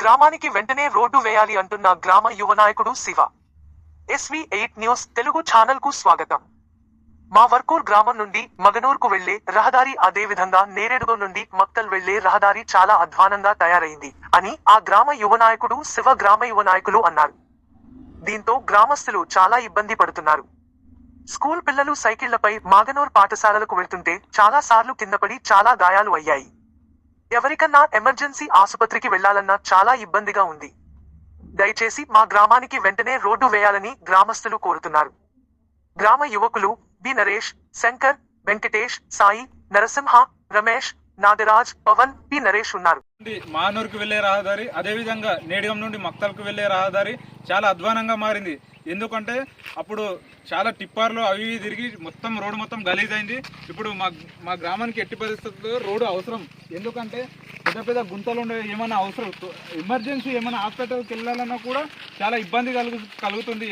గ్రామానికి వెంటనే రోడ్డు వేయాలి అంటున్న గ్రామ యువ నాయకుడు Shiva. SV8 news Telugu channel కు స్వాగతం. మా వర్కూర్ గ్రామం నుండి మగనూర్కు వెళ్లే రహదారి, అదే విధంగా నేరేడుగో నుండి మక్తల్ వెళ్లే రహదారి చాలా అధ్వానంగా తయారైంది అని ఆ గ్రామ యువ నాయకుడు శివ గ్రామ యువ నాయకులు అన్నారు. దీంతో గ్రామస్తులు చాలా ఇబ్బంది పడుతున్నారు. స్కూల్ పిల్లలు సైకిళ్లపై మాగనూర్ పాఠశాలలకు వెళ్తుంటే చాలా సార్లు కిందపడి చాలా గాయాలు అయ్యాయి. ఎవరికన్నా ఎమర్జెన్సీ ఆసుపత్రికి వెళ్లాలన్నా చాలా ఇబ్బందిగా ఉంది. దయచేసి మా గ్రామానికి వెంటనే రోడ్డు వేయాలని గ్రామస్తులు కోరుతున్నారు. గ్రామ యువకులు బి నరేష్, శంకర్, వెంకటేష్, సాయి, నరసింహ, రమేష్, నాగరాజ్, పవన్, పి నరేష్ ఉన్నారు. మానూరుకు వెళ్లే రహదారి, అదేవిధంగా నేడిగం నుండి మక్తల్కు వెళ్లే రహదారి చాలా అధ్వానంగా మారింది. ఎందుకంటే అప్పుడు చాలా టిప్పర్లు అవి తిరిగి మొత్తం రోడ్డు మొత్తం గలీజ్ అయింది. ఇప్పుడు మా గ్రామానికి ఎట్టి పరిస్థితుల్లో రోడ్డు అవసరం. ఎందుకంటే పెద్ద పెద్ద గుంతలు ఉండే ఏమైనా అవసరం, ఎమర్జెన్సీ ఏమైనా హాస్పిటల్కి వెళ్ళాలన్నా కూడా చాలా ఇబ్బంది కలుగుతుంది.